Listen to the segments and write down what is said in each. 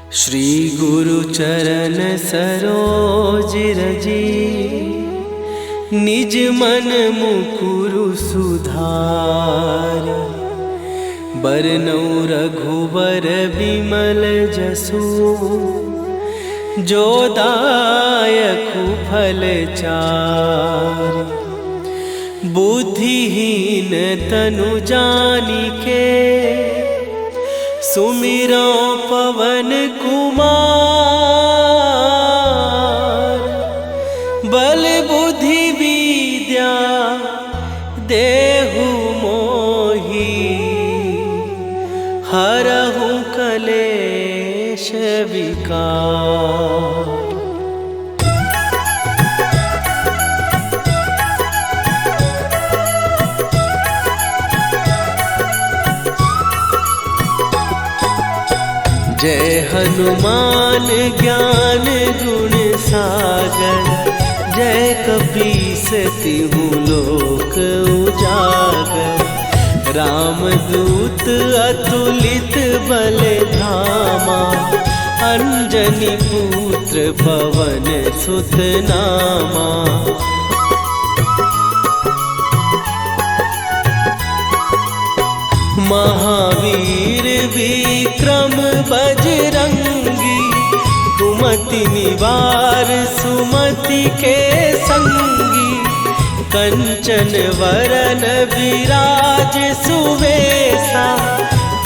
श्री गुरु चरण सरोज रजी, निज मन मुकुरु सुधार। बरनौ रघुबर बिमल जसु, जो दायकु फल चार। बुद्धिहीन तनु जानिके, सुमिरो पवन कुमार। बल बुद्धि विद्या देहु मोहि, हरहु कलेश विकार। जय हनुमान ज्ञान गुण सागर, जय कपीस तिहु लोक उजागर। रामदूत अतुलित बल धामा, अंजनी पुत्र पवन सुत नामा। महावीर विक्रम बजरंगी, कुमति निवार सुमति के संगी। कंचन वरन विराज सुवेशा,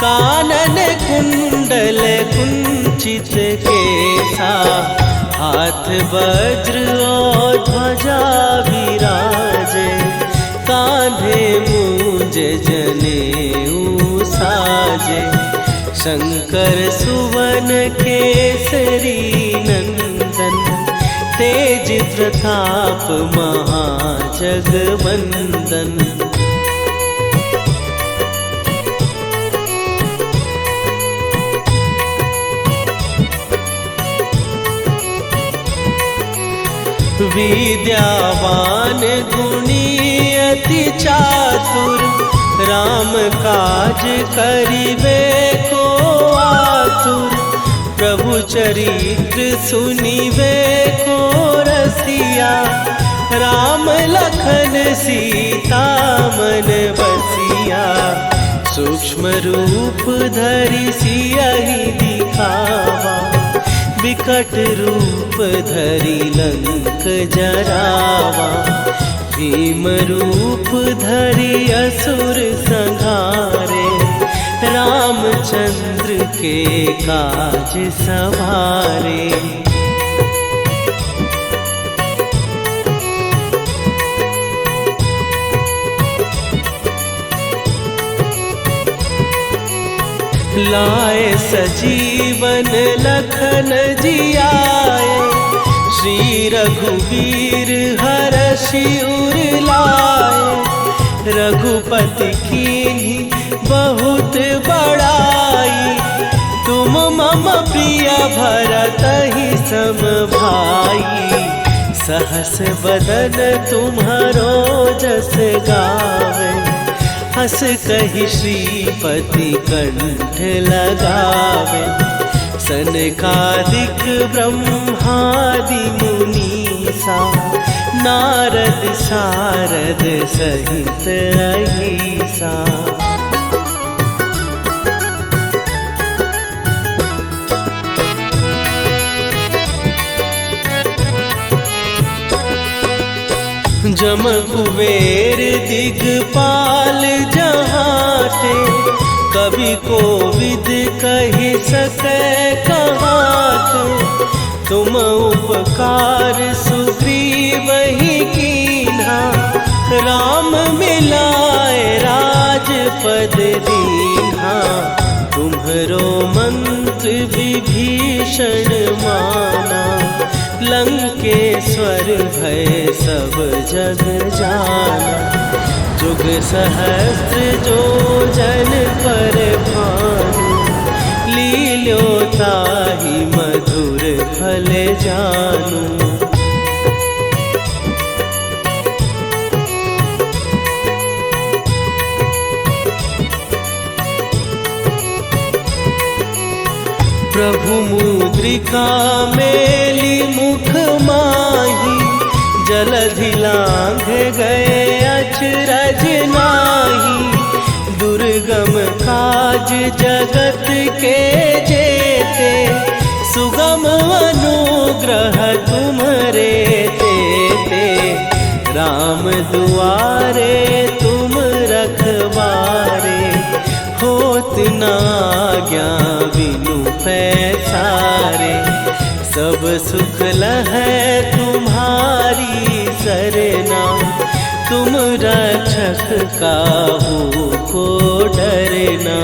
कानन कुंडल कुंचित केसा। हाथ वज्र और ध्वजा विराजे, कांधे मूंज जनेऊ साजे। शंकर सुवन केसरी नंदन, तेज प्रताप महाजगवंदन। विद्यावान गुणी अति चातुर, राम काज करिबे को आतुर। प्रभु चरित्र सुनिबे को रसिया, राम लखन सीता मन बसिया। सूक्ष्म रूप धरि सियहि दिखावा, विकट रूप धरि लंक जरावा। भीम रूप धरि असुर संहारे, रामचंद्र के काज सवारे। लाए सजीवन लखन जियाए, श्री रघुवीर हरषि उर लाए। रघुपति कीन्ही बहुत बड़ाई, तुम मम प्रिय भरतहि सम भाई। सहस बदन तुम्हारो जस गावे, हस कहि श्रीपति कंठ लगावे। सनकादिक ब्रह्मादि मुनीसा, नारद सारद सहित अहिसा। जम कुबेर दिगपाल जहाते, कवि कोविद कहि सकै कहाते। तुम उपकार सुग्रीवहि कीन्हा, राम मिलाए राजपद दीन्हा। तुम्हरो मंत्र विभीषण माना, लंकेश्वर भय सब जग जाना। जुग सहस्त्र जो जन पर भानु, लील्यो ताहि मधुर फल जानू। प्रभु मुद्रिका मेली मुख माही, जलधि लांघ गए अचरज नाही। दुर्गम काज जगत के जेते, सुगम अनुग्रह तुम्हरे तेते। राम दुआरे तुम रखवारे, होत न आज्ञा बिनु पैसारे। सब सुख लहै तुम्हारी सरना, तुम रक्षक काहू को डरना।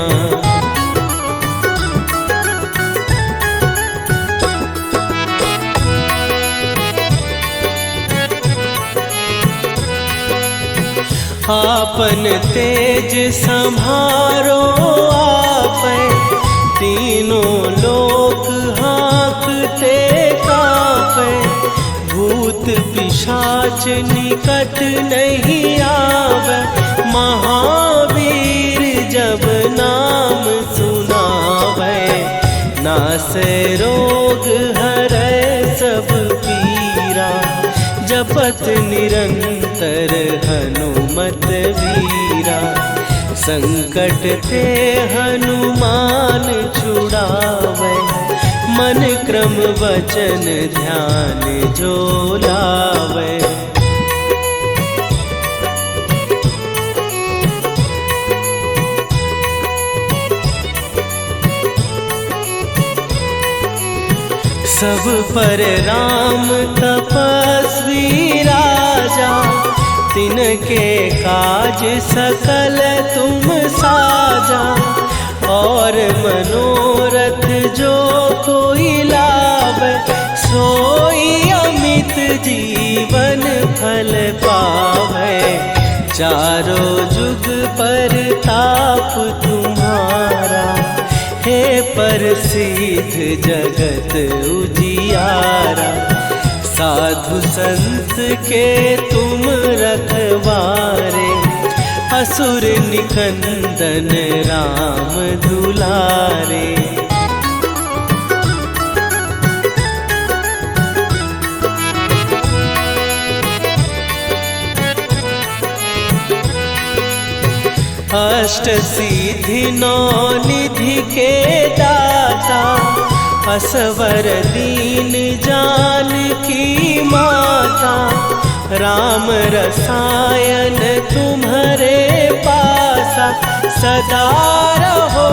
आपन तेज संभारो आपै, तीनों लोक हाँकते कांपै। भूत पिशाच निकट नहीं आवे, महावीर जब नाम सुनावे। नासै रोग हरै सब पीरा, जपत निरंतर हनुमत वीरा। संकट ते हनुमान छुड़ावे, मन क्रम वचन ध्यान जो लावे। सब पर राम तपस्वी राजा, तिनके काज सकल तुम साजा। और मनोरथ जो कोई लावे, सोई अमित जीवन फल पावे। चारों जुग पर ताप तुम्हारा, हे प्रसिद्ध जगत उजियारा। साधु संत के तुम रखवारे, असुर निकंदन राम दुलारे। अष्ट सिद्धि नौ निधि के दाता, असवर दीन जानकी माता। राम रसायन तुम्हारे पासा, सदा रहो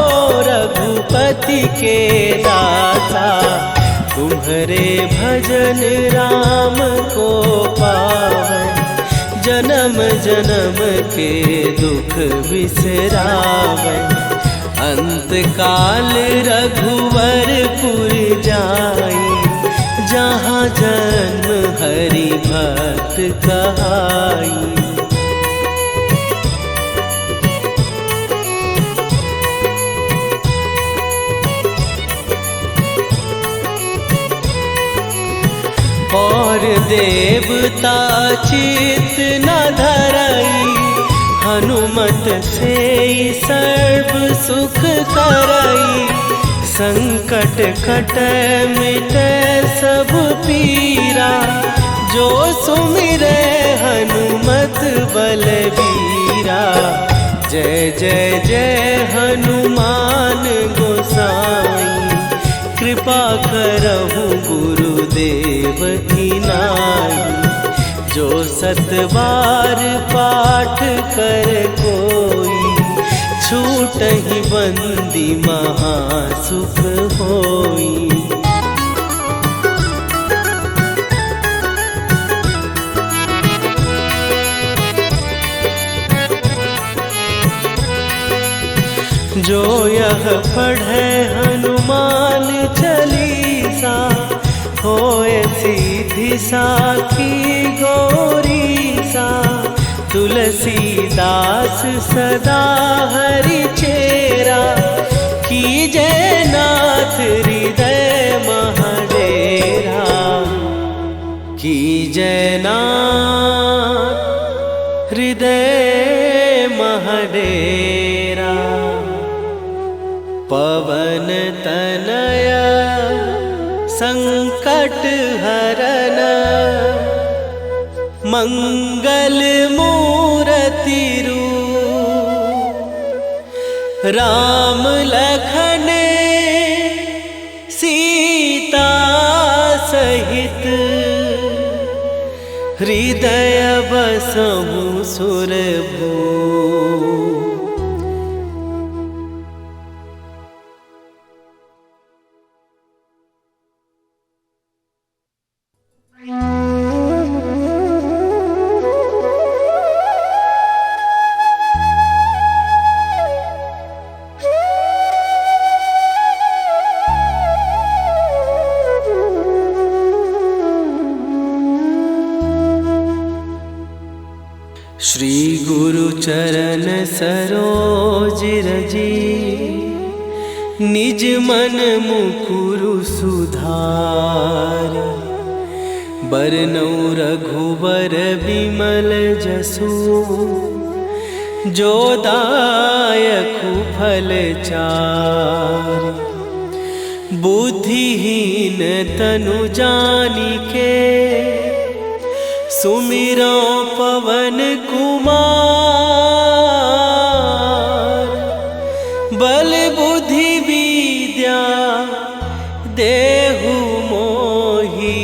रघुपति के दासा। तुम्हारे भजन राम को पावै, जन्म जन्म के दुख बिसरावै। अंत काल रघुवरपुर जाई, जहाँ जन्म हरि भक्त कहाई। और देवता चित न धरई, हनुमत से सर्व सुख करई। संकट कटै मिटै सब पीरा, जो सुमिरै हनुमत बलबीरा। जय जय जय हनुमान गोसाई, कृपा करहु गुरुदेव की नाई। जो सतबार पाठ कर कोई, छूटहि बंदी महासुख होई। जो यह पढ़े हनुमान चालीसा, होए सीधी साखी गौरीसा। तुलसीदास सदा हरि चेरा, कीजय नाथ हृदय महडेरा। कीजय नाथ हृदय महडेरा। पवन तनय संकट हरन मंगल मूर्ति रूप राम लखन सीता सहित हृदय बसहु सुरभू। श्री गुरु चरण सरोज रजी निज मन मुकुरु सुधार। बरनौ रघुबर बिमल जसु जो दायकु फल चार। बुद्धिहीन तनु जानिके सुमिरो पवन कुमार। बल बुद्धि विद्या देहु मोहि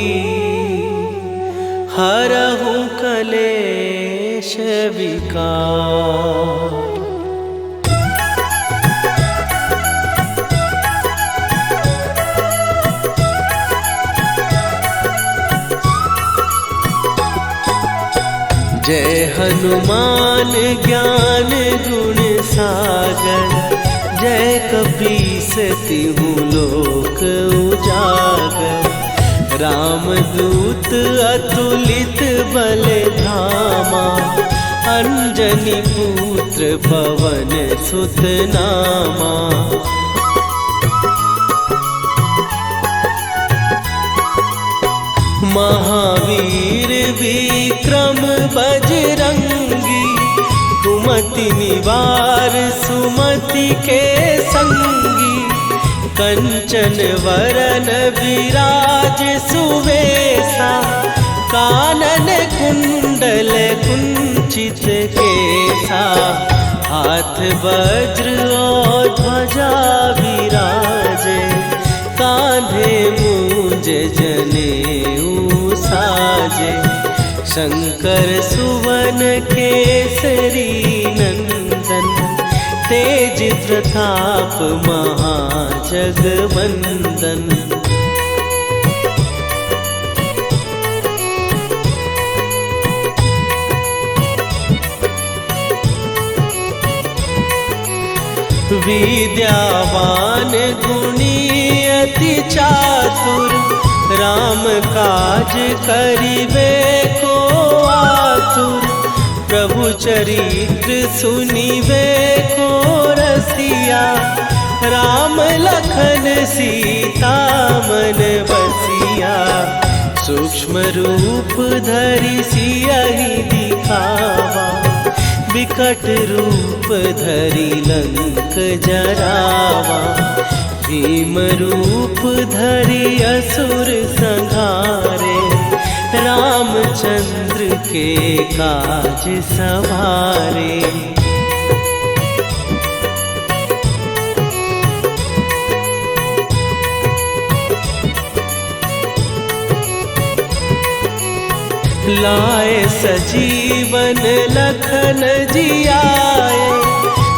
हरहु कलेश विकार। जय हनुमान ज्ञान गुण सागर। जय कपीस तिहु लोक उजागर। रामदूत अतुलित बल धामा। अंजनी पुत्र पवन सुत नामा। महावीर विक्रम बजरंगी। कुमति निवार सुमति के संगी। कंचन वरन विराज सुवेशा। कानन कुंडल कुंचित केसा। हाथ वज्र और ध्वजा विराजे। कांधे मूंज जनेऊ साजे। शंकर सुवन केसरी नंदन। तेज प्रताप महाजगवंदन। विद्यावान गुणी अति चातुर। राम काज करिबे को आतुर। प्रभु चरित्र सुनिबे को रसिया। राम लखन सीता मन बसिया। सूक्ष्म रूप धरि सियहि दिखावा। विकट रूप धरि लंक जरावा। भीम रूप धरि असुर संहारे। रामचंद्र के काज सवारे। लाए सजीवन लखन जियाए।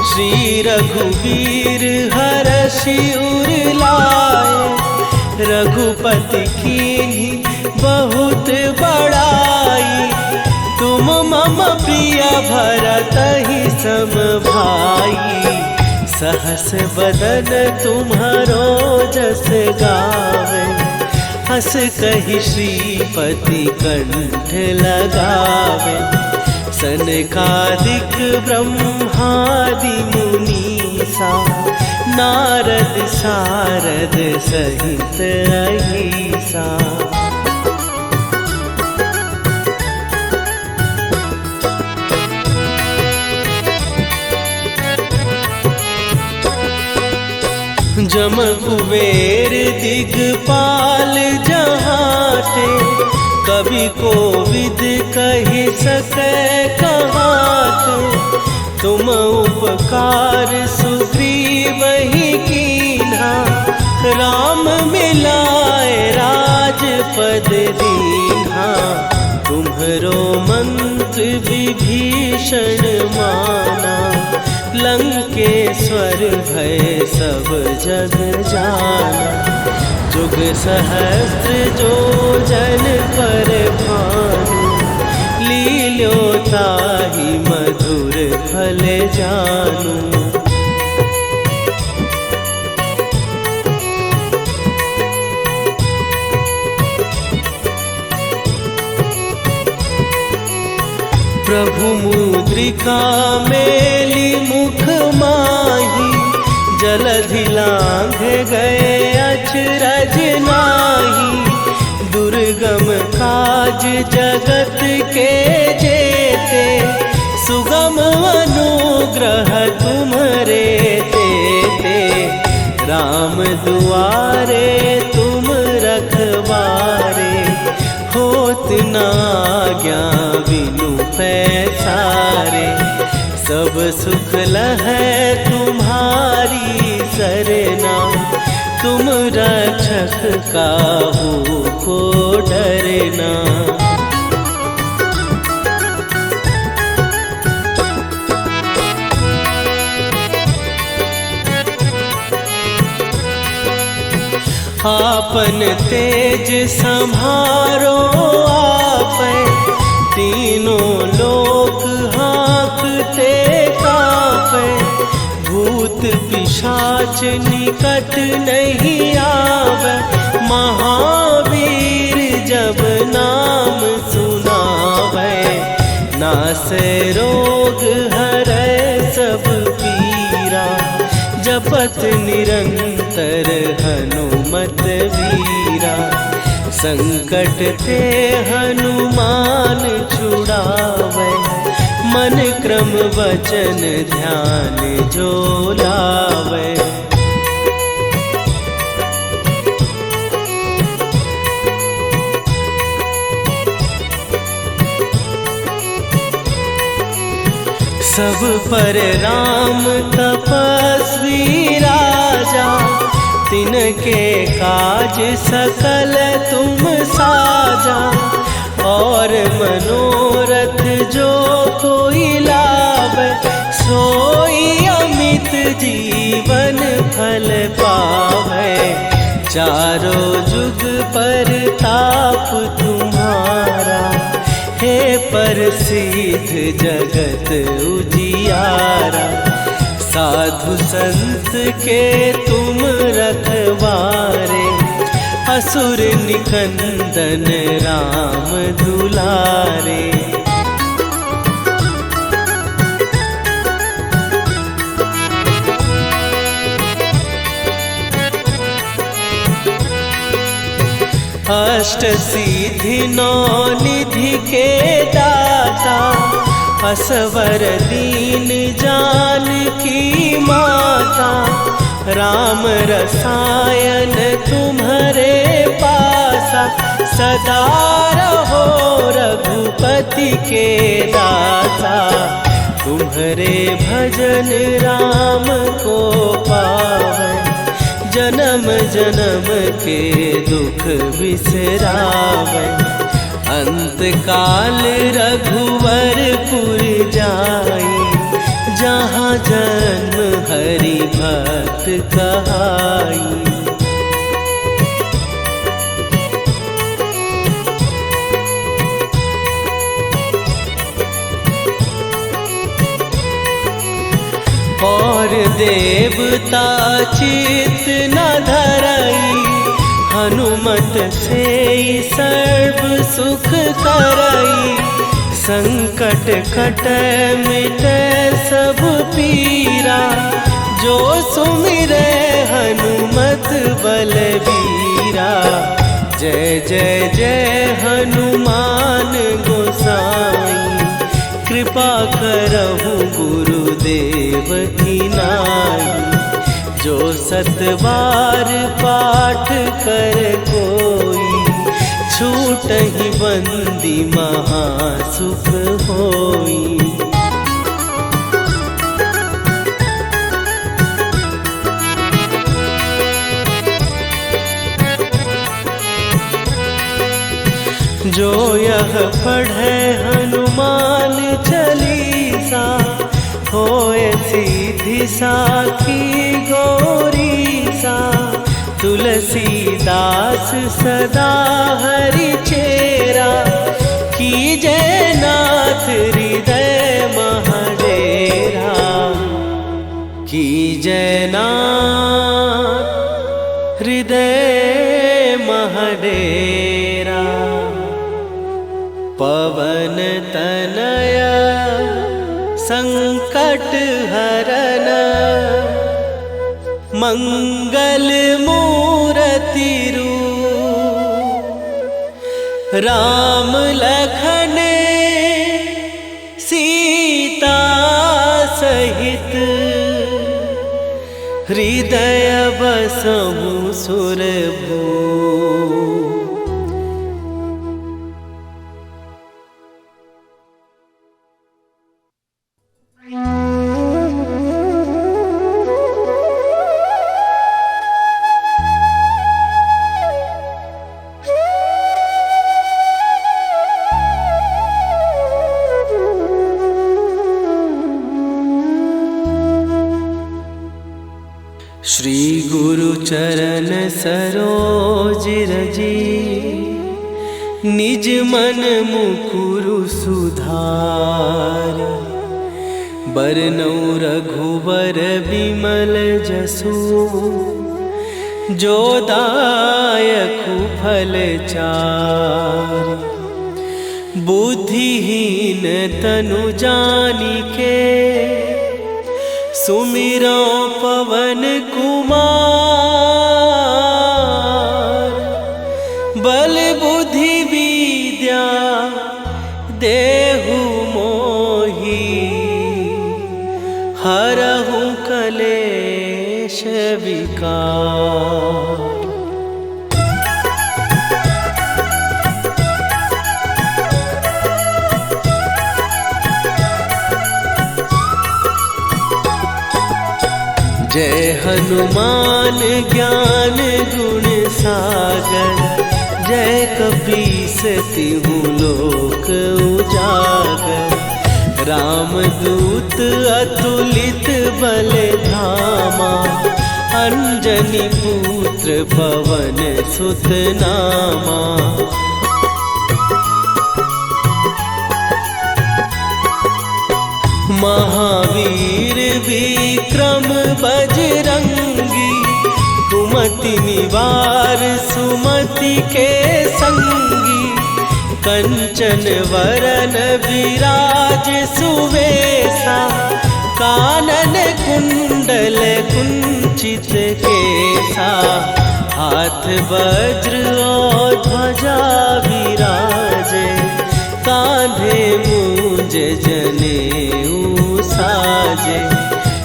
श्री रघुवीर हरषि उर लाए। रघुपति कीन्ही बहुत बड़ाई। तुम मम प्रिय भरतहि सम भाई। सहस बदन तुम्हारो जस गावे। हस कहि श्रीपति कंठ लगावे। सनकादिक ब्रह्मादि मुनीसा। नारद सारद सहित अहिसा। जम कुबेर दिगपाल जहाते, कवि कोविद कहि सकै कहाते। तुम उपकार सुग्रीव ही कीन्हा, राम मिलाए राजपद दीन्हा। तुम्हरो मंत्र विभीषण माना, लंकेश्वर भय सब जग जाना। जुग सहस्त्र जो जन पर भानु, लील्यो ताहि मधुर फल जानू। प्रभु मुद्रिका मेली मुख माही, जलधि लांघ गए अचरज नाही। दुर्गम काज जगत के जेते, सुगम अनुग्रह तुम्हरे तेते। राम दुआरे तुम रखवारे, होत न आज्ञा बिनु पैसारे। सब सुख लहै तुम्हारी सरना, तुम रक्षक काहू को डरना। आपन तेज सम्हारो आपै, तीनों लोक हाँकते कांपै। भूत पिशाच निकट नहीं आवे, महावीर जब नाम सुनावे। नासै रोग हरै सब पीरा, जपत निरंतर हनुमत वीरा। संकट ते हनुमान छुड़ावे, मन क्रम वचन ध्यान जो लावे। सब पर राम तपस्वी राजा, तिनके काज सकल तुम साजा। और मनोरथ जो कोई लावे, सोई अमित जीवन फल पावे। चारों जुग पर ताप तुम्हारा, हे प्रसिद्ध जगत उजियारा। साधु संत के तुम रखवारे, असुर निकंदन राम दुलारे। अष्ट सिद्धि नौ निधि के दाता, असवर दीन जानकी माता। राम रसायन तुम्हारे पासा, सदा रहो रघुपति के दासा। तुम्हारे भजन राम को पावै, जन्म जन्म के दुख बिसरावै। अंत काल रघुवरपुर जाई, जहाँ जन्म हरि भक्त कहाई। और देवता चित न धरई, हनुमत से सर्व सुख करई। संकट कटै मिटै सब पीरा, जो सुमिरै हनुमत बलबीरा। जय जय जय हनुमान गोसाई, कृपा करहु गुरुदेव की नाई। जो सतबार पाठ कर कोई, छूटहि बंदी महासुख होई। जो यह पढ़े हनुमान चालीसा, होए सीधी साखी गौरीसा। तुलसीदास सदा हरि चेरा, कीजय नाथ हृदय महडेरा। कीजय नाथ हृदय महडेरा। पवन तनया संकट हरन, मंगल मूर्ति रूप। राम लखन सीता सहित, हृदय बसहु सुरभूप। श्री गुरु चरण सरोज रजी, निज मन मुकुरु सुधार। बरनउँ रघुबर बिमल जसु, जो दायकु फल चारि। बुद्धिहीन तनु जानिके, सुमिरो पवन कुमार। बल बुद्धि विद्या देहु मोहि, हरहु कलेश विकार। जय हनुमान ज्ञान गुण सागर, जय कपीस तिहु लोक उजागर। रामदूत अतुलित बल धामा, अंजनी पुत्र पवन सुत नामा। महावीर विक्रम बजरंगी, कुमति निवार सुमति के संगी। कंचन वरन विराज सुवेशा, कानन कुंडल कुंचित केसा। हाथ वज्र और ध्वजा विराजे, कांधे मूंज जनेऊ साजे।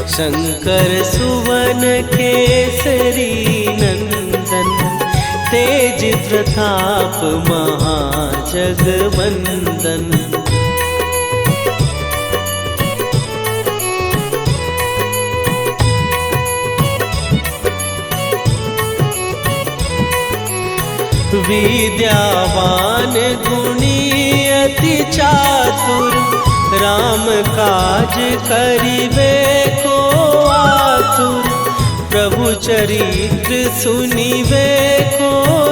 शंकर सुवन केसरी नंदन, तेज प्रताप महाजगवंदन। विद्यावान गुणी अति चातुर, राम काज करिबे को आतुर। प्रभु चरित्र सुनिबे को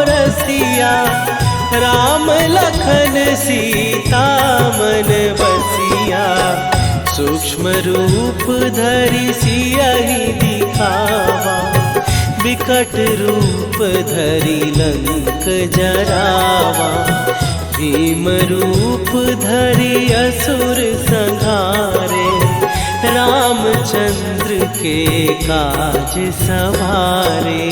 रसिया, राम लखन सीता मन बसिया। सूक्ष्म रूप धरि सियहि दिखावा, विकट रूप धरि लंक जरावा। भीम रूप धरि असुर संहारे, रामचंद्र के काज सवारे।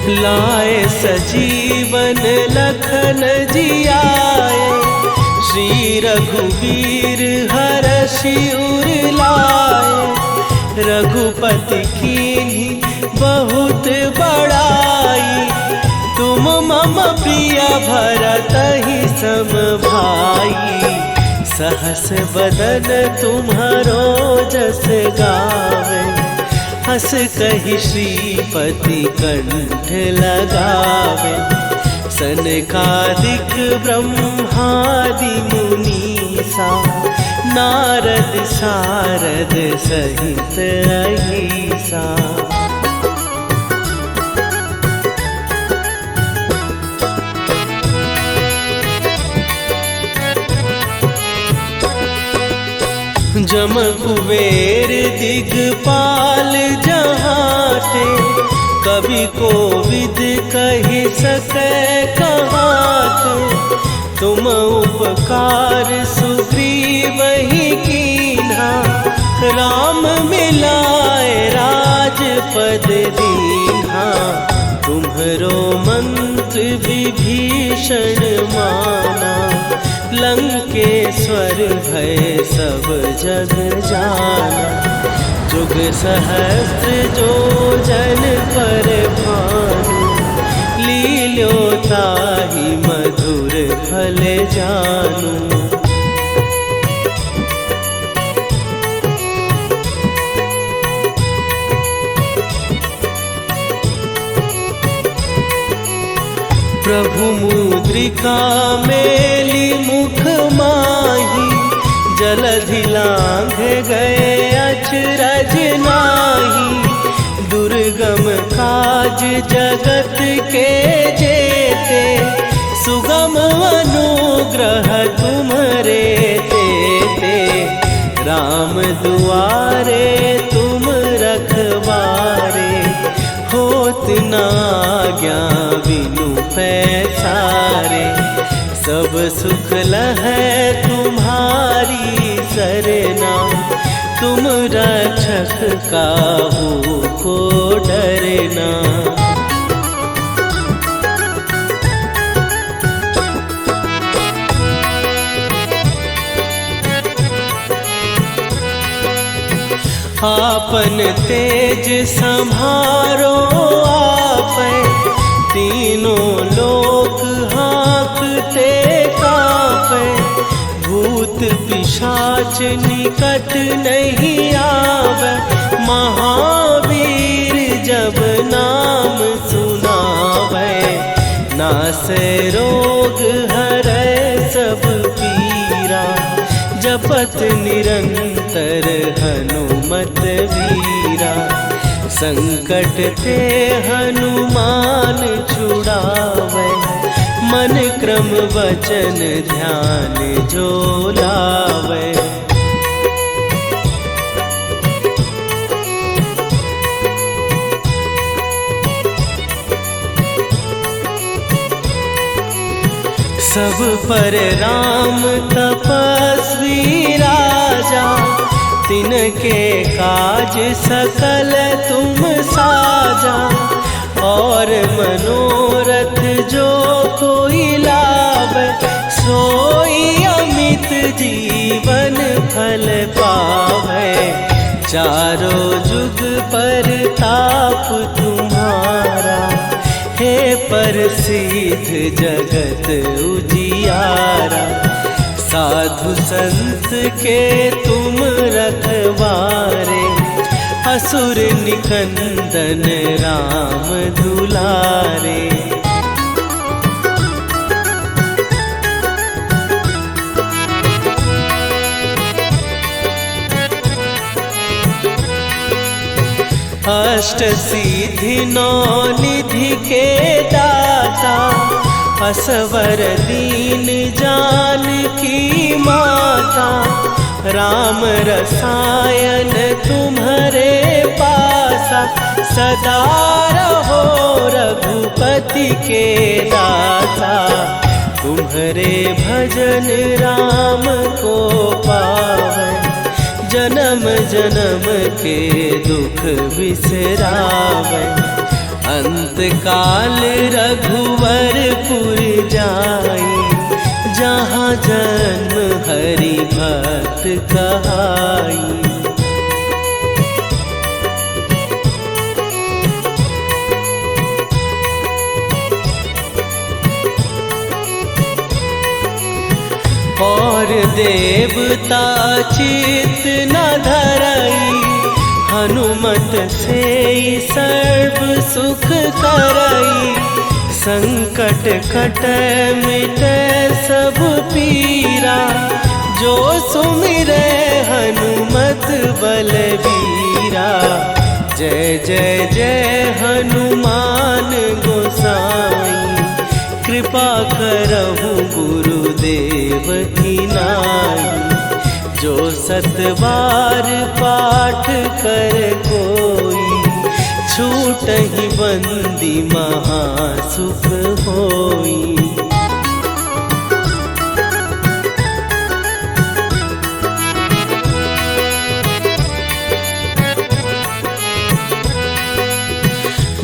लाए सजीवन लखन जियाए, श्री रघुवीर हरषि उर लाए। रघुपति कीन्ही बहुत बड़ाई, तुम मम प्रिय भरतहि सम भाई। सहस बदन तुम्हारो जस गावे, हस कहि श्रीपति कंठ लगावे। सनकादिक ब्रह्मादि मुनीसा, नारद सारद सहित अहिसा। जम कुबेर दिगपाल जहाते, कवि कोविद कहि सकै कहाते। तुम उपकार सुग्रीवहि कीन्हा, राम मिलाए राजपद दीन्हा। तुम्हरो मंत्र विभीषण माना, लंकेश्वर भय सब जग जाना। जुग सहस्त्र जो जन पर भानु, लील्यो ताहि मधुर फल जानू। प्रभु मुद्रिका मेली मुख माही, जलधि लांघ गए अचरज नाही। दुर्गम काज जगत के जेते, सुगम अनुग्रह तुम्हरे तेते। राम दुआरे तुम रखवारे, होत न आज्ञा बिनु पैसारे। सब सुख लहै तुम्हारी सरना, तुम रक्षक काहू को डरना। आपन तेज सम्हारो आपै, तीनों लोक हाँकते कांपै। भूत पिशाच निकट नहीं आवे, महावीर जब नाम सुनावे। नासै रोग हरै सब पीरा, जपत निरंतर हनुमत वीरा। संकट ते हनुमान छुड़ावे, मन क्रम वचन ध्यान जो लावे। सब पर राम तपस्वी राजा, तिनके काज सकल तुम साजा। और मनोरथ जो कोई लावे, सोई अमित जीवन फल पावे। चारों जुग पर ताप तुम्हारा, हे प्रसिद्ध जगत उजियारा। साधु संत के तुम रखवारे, असुर निकंदन राम दुलारे। अष्ट सिद्धि नौ निधि के दाता, असवर दीन जानकी माता। राम रसायन तुम्हारे पासा, सदा रहो रघुपति के दाता। तुम्हारे भजन राम को पावे, जन्म जन्म के दुख बिसरावे। अंत काल रघुवरपुर जाई, जहाँ जन्म हरि भक्त कहाई। और देवता चित न धरई, हनुमत से सर्व सुख करई। संकट कट मिटे सब पीरा, जो सुमिरे हनुमत बलबीरा। जय जय जय हनुमान गोसाई, कृपा करहु गुरुदेव की नाई। जो सत बार पाठ कर कोई, छूटहि बंदी महासुख होई।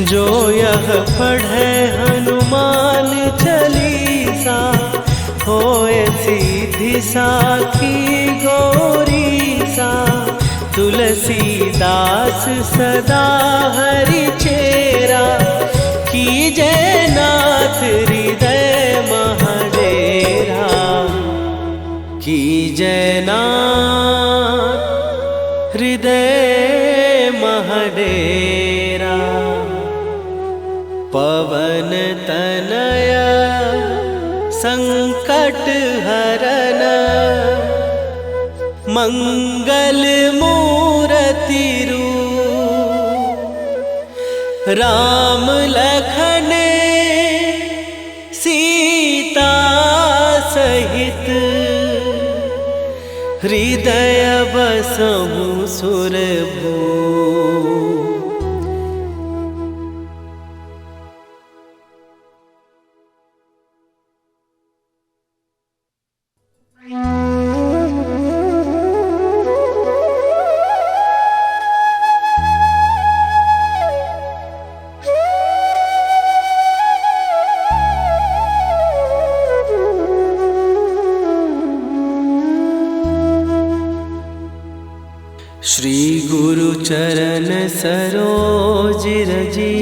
जो यह पढ़े हनुमान चालीसा, होए सीधी साखी गौरीसा। तुलसीदास सदा हरि चेरा, कीजय नाथ हृदय महडेरा। कीजय नाथ हृदय महडेरा। पवन तनय संकट हरन, मंगल मूरति रूप। राम लखन सीता सहित, हृदय बसहु सुरभूप। श्री गुरु चरण सरोज रजी,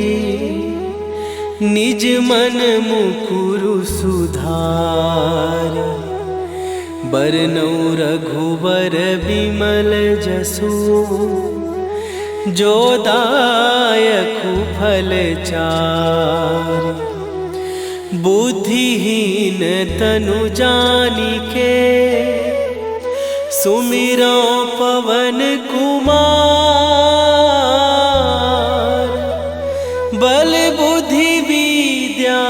निज मन मुकुरु सुधार। बरनउँ रघुवर बिमल जसु, जो दायकु फल चारि। बुद्धिहीन तनु जानिके, सुमिरो पवन कुमार। बल बुद्धि विद्या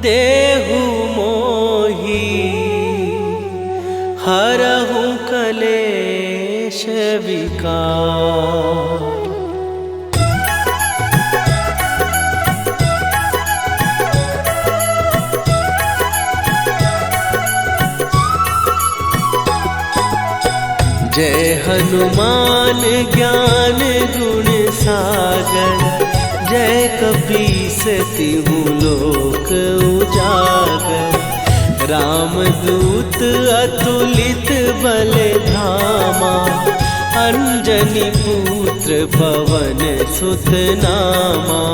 देहु मोहि, हरहु कलेश विकार। जय हनुमान ज्ञान गुण सागर, जय कपीस तिहु लोक उजागर। रामदूत अतुलित बल धामा, अंजनी पुत्र पवन सुत नामा।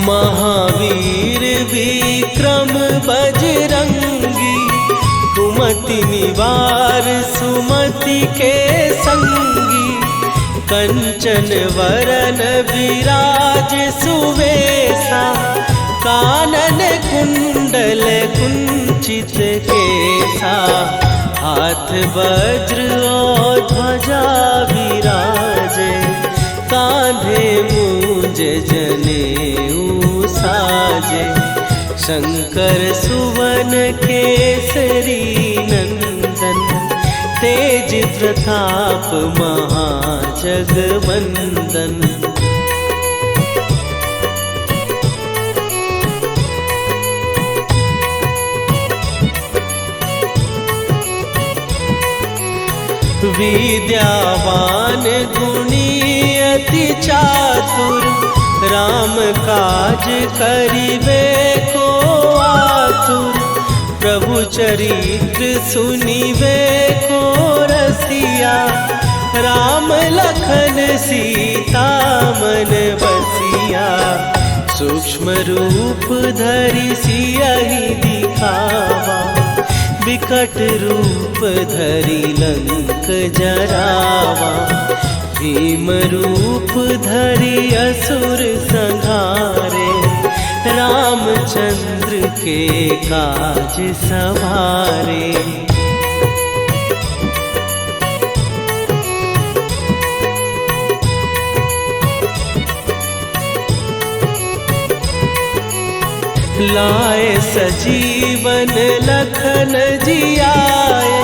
महावीर विक्रम बजरंगी, कुमति निवार सुमति के संगी। कंचन वरन विराज सुवेशा, कानन कुंडल कुंचित केसा। हाथ वज्र और ध्वजा विराजे, कांधे मूंज जनेऊ साजे। शंकर सुवन केसरी नंदन, तेज प्रताप महाजगवंदन। विद्यावान गुणी अति चातुर, राम काज करिबे को आतुर। प्रभु चरित्र सुनिबे को रसिया, राम लखन सीता मन बसिया। सूक्ष्म रूप धरि सियहि दिखावा, विकट रूप धरि लंक जरावा। भीम रूप धरि असुर संहारे, रामचंद्र के काज सवारे। लाए सजीवन लखन जियाए,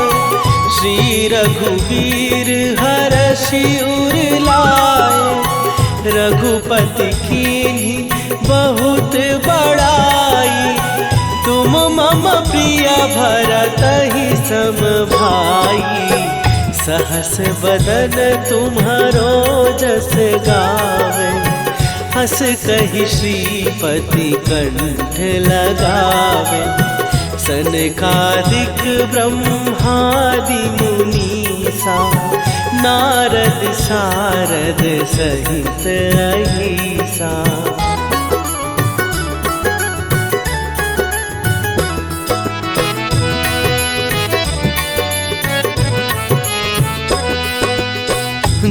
श्री रघुवीर हरषि उर लाए। रघुपति कीन्ही बहुत बड़ाई, तुम मम प्रिय भरतहि सम भाई। सहस बदन तुम्हारो जस गावे, हस कहि श्रीपति कंठ लगावे। सनकादिक ब्रह्मादि मुनीसा, नारद सारद सहित अहिसा।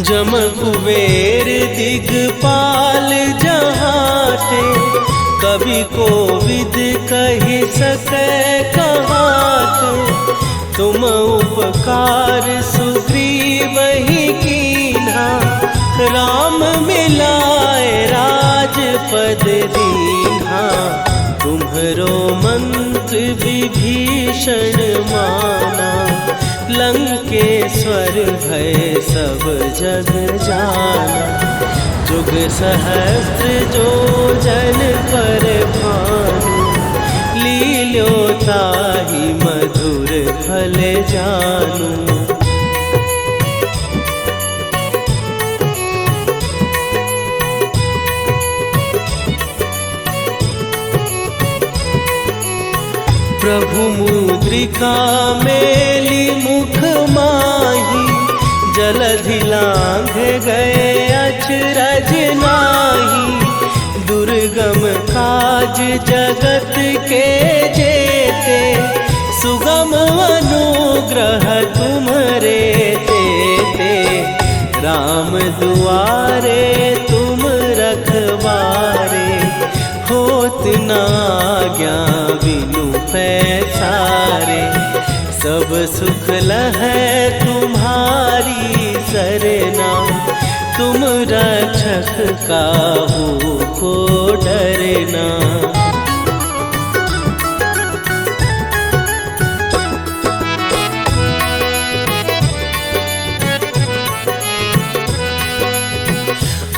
जम कुबेर दिगपाल जहाते, कवि कोविद कहि सकै कहाते। तुम उपकार सुग्रीवहि कीन्हा, राम मिलाए राजपद दीन्हा। तुम्हरो मंत्र विभीषण माना, लंकेश्वर भय सब जग जाना। जुग सहस्त्र जो जन पर भानु, लील्यो ताहि मधुर फल जानू। प्रभु मुद्रिका मेली मुख माही, जलधि लांघ गए अचरज नाही। दुर्गम काज जगत के जेते, सुगम अनुग्रह तुम्हरे तेते। राम दुआरे तुम रखवारे, होत न आज्ञा बिनु पैसारे। सब सुख लहै तुम्हारी सरना, तुम रक्षक काहू को डरना।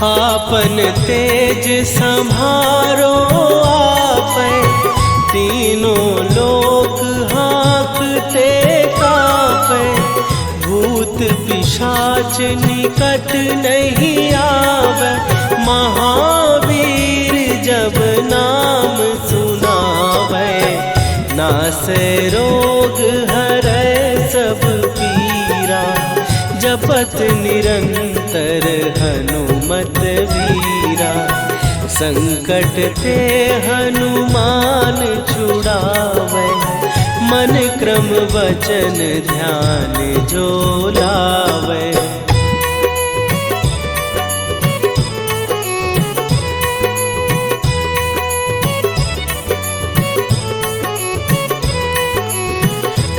आपन तेज संभारो आपै, तीनों लोक हाँकते कापै। भूत पिशाच निकट नहीं आवे, महावीर जब नाम सुनावे। नासै रोग हरै सब पीरा, जपत निरंतर हनुमत वीरा। संकट ते हनुमान छुड़ावे, मन क्रम वचन ध्यान जो लावे।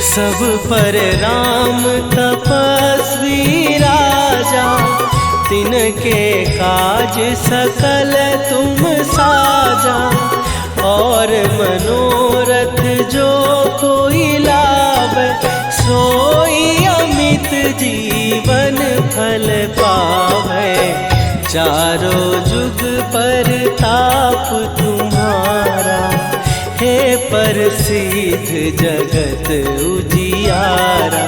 सब पर राम तपस्वी राजा, तिनके काज सकल तुम साजा। और मनोरथ जो कोई लावे, सोई अमित जीवन फल पावे। चारों जुग पर ताप तुम्हारा, हे प्रसिद्ध जगत उजियारा।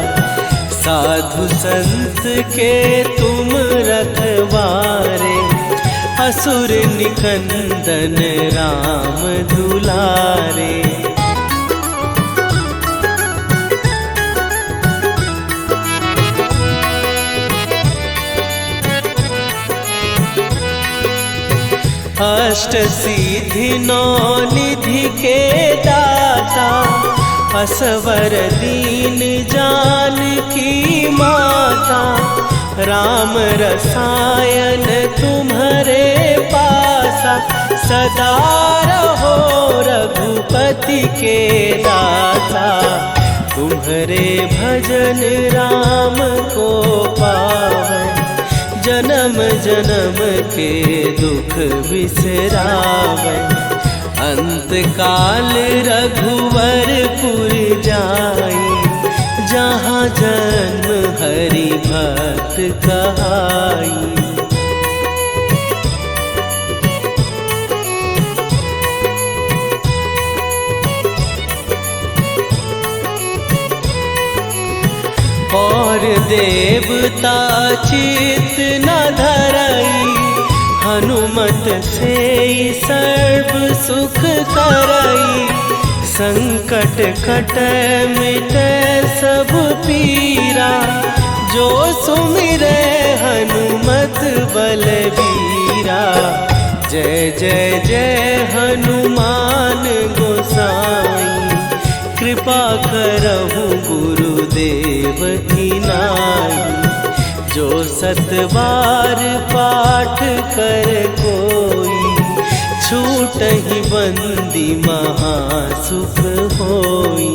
साधु संत के तुम रखवारे, असुर निकंदन राम दुलारे। अष्ट सिद्धि नौ निधि के दाता, असवर दीन जानकी माता। राम रसायन तुम्हारे पासा, सदा रहो रघुपति के दाता। तुम्हारे भजन राम को पावन, जन्म जन्म के दुख बिसरावे। अंत काल रघुवरपुर जाई, जहाँ जन्म हरि भक्त कहाई। और देवता चित न धरई, हनुमत से सर्व सुख करई। संकट कट मिट सब पीरा, जो सुमिरे हनुमत बलबीरा। जय जय जय हनुमान गोसाई, कृपा करहु गुरुदेव की नाई। जो सतबार पाठ कर कोई, छूटहि बंदी महासुख होई।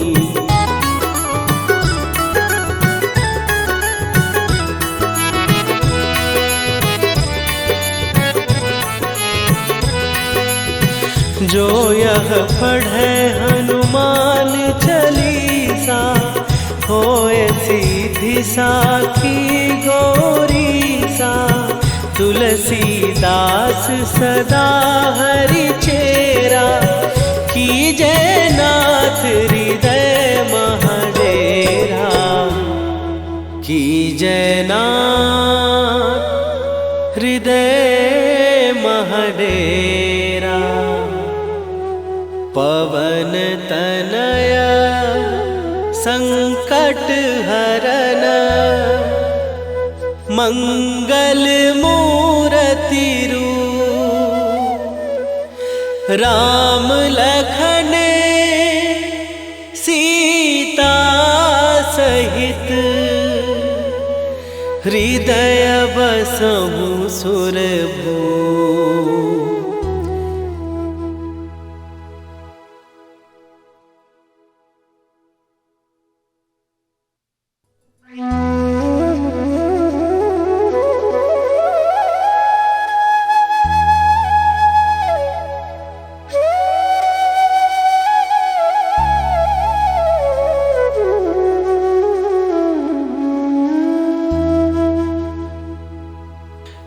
जो यह पढ़े हनुमान चालीसा, होए सीधी साखी गौरीसा। तुलसीदास सदा हरि चेरा, कीजय नाथ हृदय महडेरा। कीजय नाथ हृदय महडेरा। पवन तनया संकट हरन, मंगल मूर्ति रूप। राम लखन सीता सहित, हृदय बसहु सुरभूप।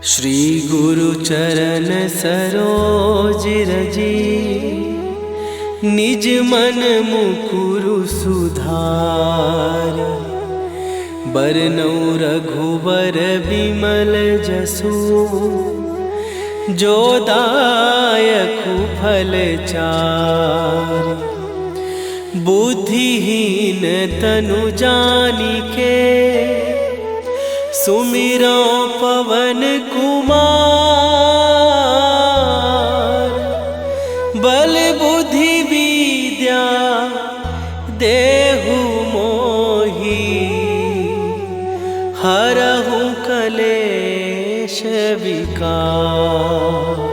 श्री गुरु चरण सरोज रजी, निज मन मुकुरु सुधार। बरनौ रघुबर बिमल जसु, जो दायकु फल चार। बुद्धिहीन तनु जानिके, सुमिरो पवन कुमार। बल बुद्धि विद्या देहु मोहि, हरहु कलेश विकार।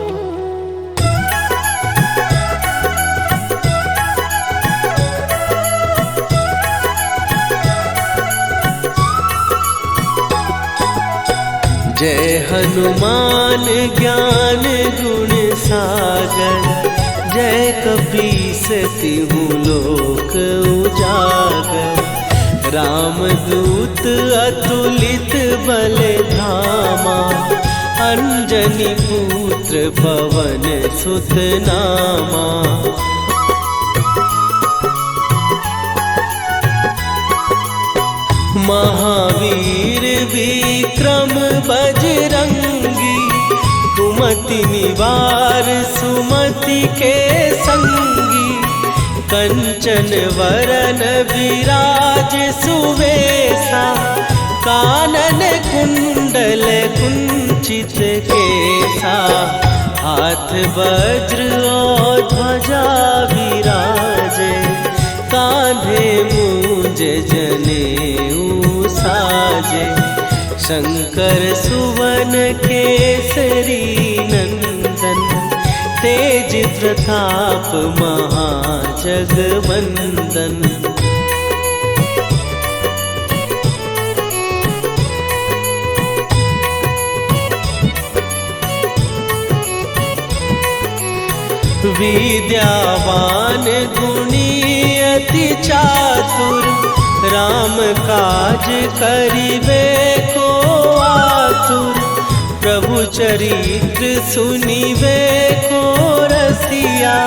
जय हनुमान ज्ञान गुण सागर, जय कपीस तिहु लोक उजागर। रामदूत अतुलित बल धामा, अंजनी पुत्र पवन सुत नामा। महावीर विक्रम बजरंगी, कुमति निवार सुमति के संगी। कंचन वरन विराज सुवेशा, कानन कुंडल कुंचित केसा। हाथ वज्र और ध्वजा विराजे, कांधे मूंज जनेऊ साजे। शंकर सुवन केसरी नंदन, तेज प्रताप महाजगवंदन। विद्यावान गुणी अति चातुर, राम काज करिबे को आतुर। प्रभु चरित्र सुनिबे को रसिया,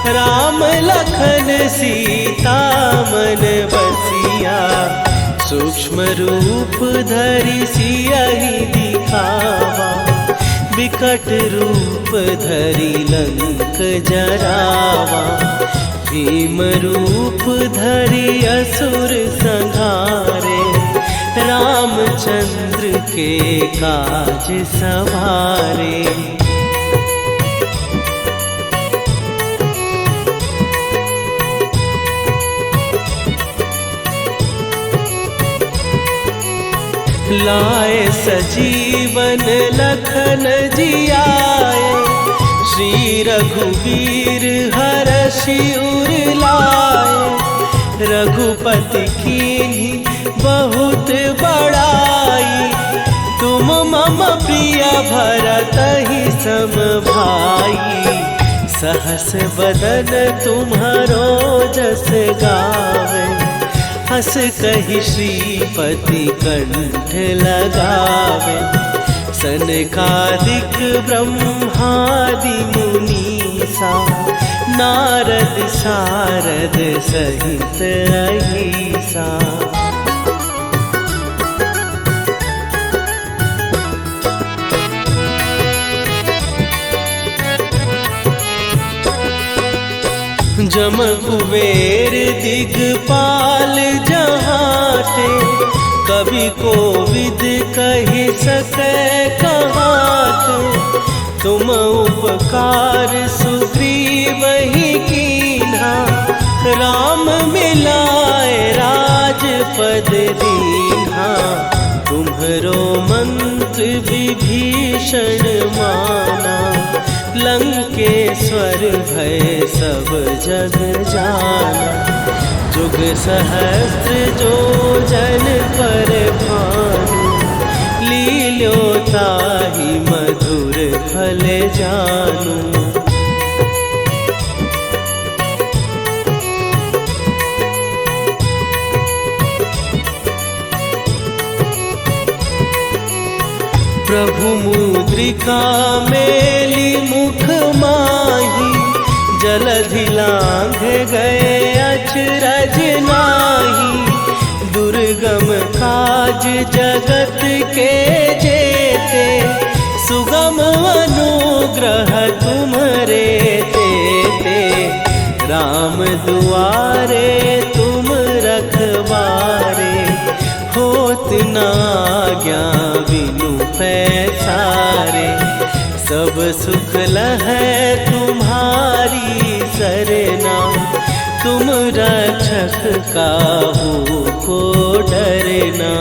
राम लखन सीता मन बसिया। सूक्ष्म रूप धरि सियहि दिखावा, विकट रूप धरि लंक जरावा। भीम रूप धरि असुर संहारे, रामचंद्र के काज सवारे। लाए सजीवन लखन जियाए, श्री रघुवीर हरषि उर लाए। रघुपति कीन्ही बहुत बड़ाई, तुम मम प्रिय भरतहि सम भाई। सहस बदन तुम्हारो जस गावे, हस कहि श्रीपति कंठ लगावे। सनकादिक ब्रह्मादि मुनीसा, नारद सारद सहित अहिसा। जम कुबेर दिगपाल जहाते, कवि कोविद कहि सकै कहाते। तुम उपकार सुग्रीवहि कीन्हा, राम मिलाए राजपद दीन्हा। तुम्हरो मंत्र विभीषण माना, लंकेश्वर भय सब जग जाना। जुग सहस्त्र जो जन पर भानु, लील्यो ताहि मधुर फल जानू। प्रभु मुद्रिका मेली मुख माही, जलधि लांघ गए अचरज नाही। दुर्गम काज जगत के जेते, सुगम अनुग्रह तुम्हरे तेते। राम दुआरे तुम रखवारे, होत न आज्ञा बिनु पैसारे। सब सुख लहै तुम्हारी सरना, तुम रक्षक काहू को डरना।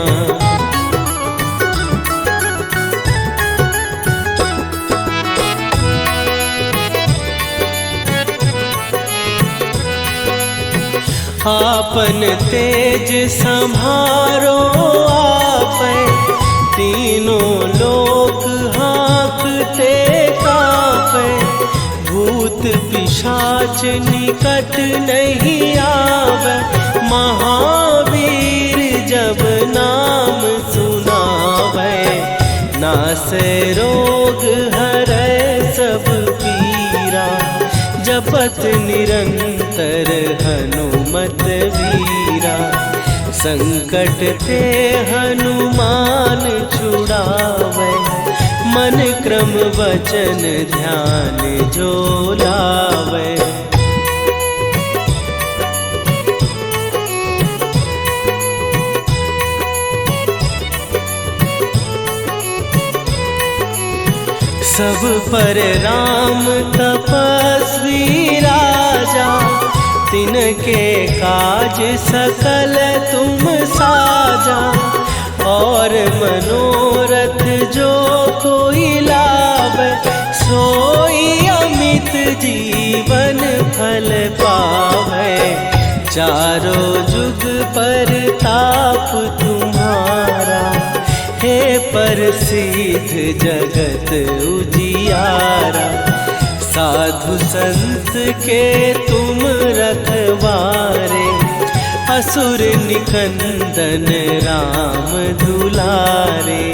आपन तेज सम्हारो आपै, तीनों लोक हाँकते कांपै। भूत पिशाच निकट नहीं आवे, महावीर जब नाम सुनावे। नासै रोग हरै सब पीरा, जपत निरंतर हनुमत वीरा। संकट ते हनुमान छुड़ावे, मन क्रम वचन ध्यान जो लावे। सब पर राम तपस्वी राजा, तिनके काज सकल तुम साजा। और मनोरथ जो कोई लावे, सोई अमित जीवन फल पावे। चारों जुग पर ताप तुम्हारा, हे प्रसिद्ध जगत उजियारा। साधु संत के तुम रखवारे, असुर निकंदन राम दुलारे।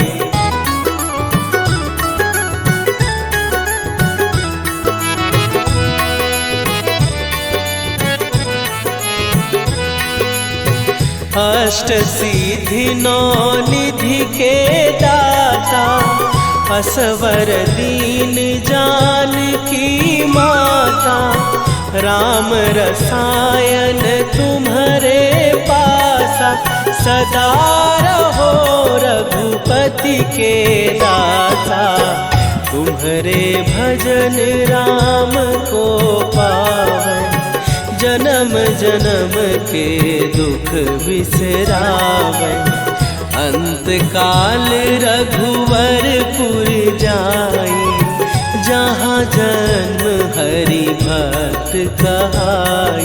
अष्ट सिद्धि नौ निधि के दाता, असवर दीन जानकी माता। राम रसायन तुम्हारे पासा, सदा रहो रघुपति के दासा। तुम्हारे भजन राम को पावे, जन्म जन्म के दुख बिसरावे। अंत काल रघुवरपुर जाई, जहाँ जन्म हरि भक्त कहाई।